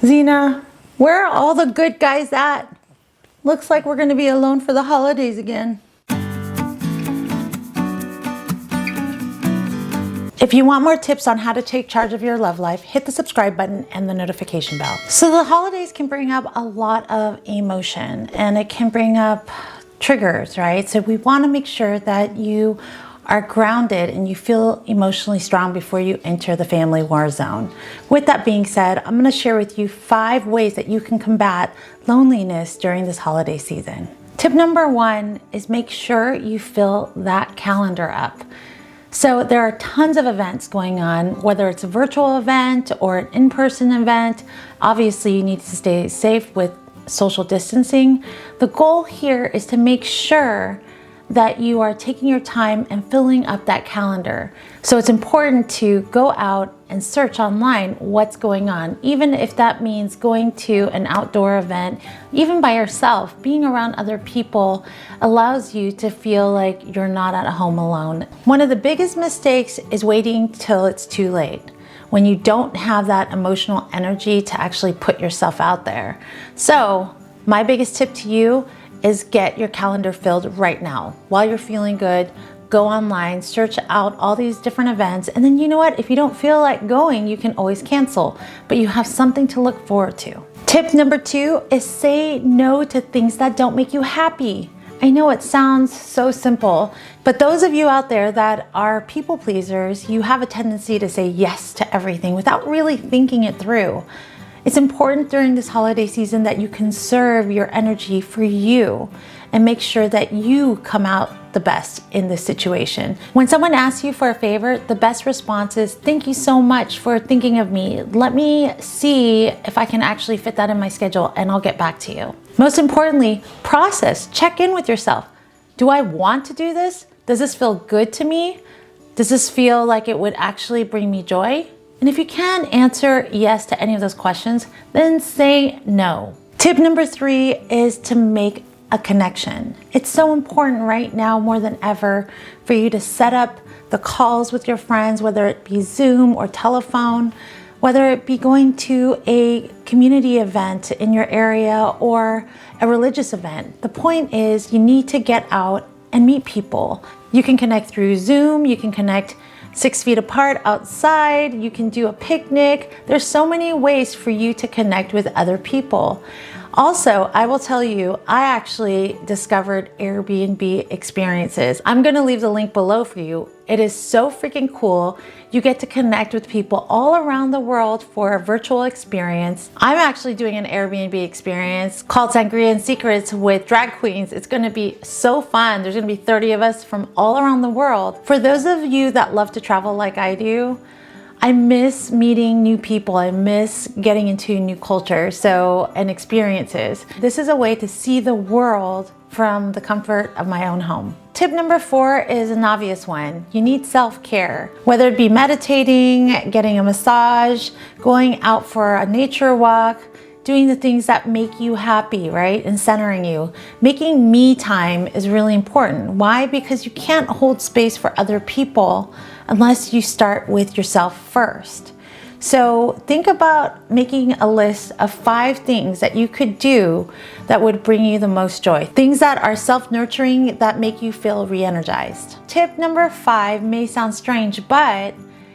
Zena, where are all the good guys at? Looks like we're going to be alone for the holidays again. If you want more tips on how to take charge of your love life, hit the subscribe button and the notification bell. So the holidays can bring up a lot of emotion and it can bring up triggers, right? So we want to make sure that you are grounded and you feel emotionally strong before you enter the family war zone. With that being said, I'm going to share with you 5 ways that you can combat loneliness during this holiday season. Tip number 1 is make sure you fill that calendar up. So there are tons of events going on, whether it's a virtual event or an in-person event. Obviously, you need to stay safe with social distancing. The goal here is to make sure that you are taking your time and filling up that calendar. So it's important to go out and search online what's going on, even if that means going to an outdoor event, even by yourself. Being around other people allows you to feel like you're not at home alone. One of the biggest mistakes is waiting till it's too late, when you don't have that emotional energy to actually put yourself out there. So my biggest tip to you is get your calendar filled right now. While you're feeling good, go online, search out all these different events, and then you know what? If you don't feel like going, you can always cancel, but you have something to look forward to. Tip number 2 is say no to things that don't make you happy. I know it sounds so simple, but those of you out there that are people pleasers, you have a tendency to say yes to everything without really thinking it through. It's important during this holiday season that you conserve your energy for you and make sure that you come out the best in this situation. When someone asks you for a favor, the best response is, "Thank you so much for thinking of me. Let me see if I can actually fit that in my schedule and I'll get back to you." Most importantly, process, check in with yourself. Do I want to do this? Does this feel good to me? Does this feel like it would actually bring me joy? And if you can answer yes to any of those questions, then say no. Tip number 3 is to make a connection. It's so important right now more than ever for you to set up the calls with your friends, whether it be Zoom or telephone, whether it be going to a community event in your area or a religious event. The point is you need to get out and meet people. You can connect through Zoom, you can connect 6 feet apart outside, you can do a picnic. There's so many ways for you to connect with other people. Also, I will tell you, I actually discovered Airbnb experiences. I'm gonna leave the link below for you. It is so freaking cool. You get to connect with people all around the world for a virtual experience. I'm actually doing an Airbnb experience called Sangria and Secrets with drag queens. It's gonna be so fun. There's gonna be 30 of us from all around the world. For those of you that love to travel like I do, I miss meeting new people. I miss getting into new cultures and experiences. This is a way to see the world from the comfort of my own home. Tip number 4 is an obvious one. You need self-care. Whether it be meditating, getting a massage, going out for a nature walk, doing the things that make you happy, right? And centering you. Making me time is really important. Why? Because you can't hold space for other people unless you start with yourself first. So think about making a list of 5 things that you could do that would bring you the most joy. Things that are self-nurturing, that make you feel re-energized. Tip number 5 may sound strange, but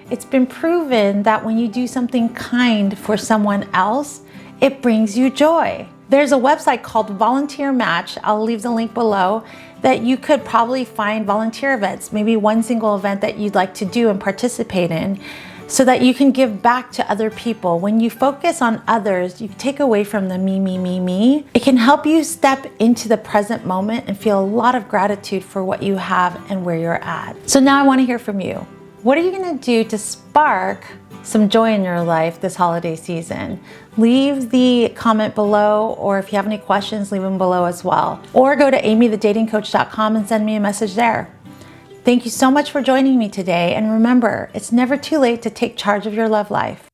it's been proven that when you do something kind for someone else, it brings you joy. There's a website called Volunteer Match, I'll leave the link below, that you could probably find volunteer events, maybe one single event that you'd like to do and participate in, so that you can give back to other people. When you focus on others, you take away from the me, me, me, me. It can help you step into the present moment and feel a lot of gratitude for what you have and where you're at. So now I want to hear from you. What are you going to do to spark some joy in your life this holiday season? Leave the comment below, or if you have any questions, leave them below as well. Or go to amiethedatingcoach.com and send me a message there. Thank you so much for joining me today, and remember, it's never too late to take charge of your love life.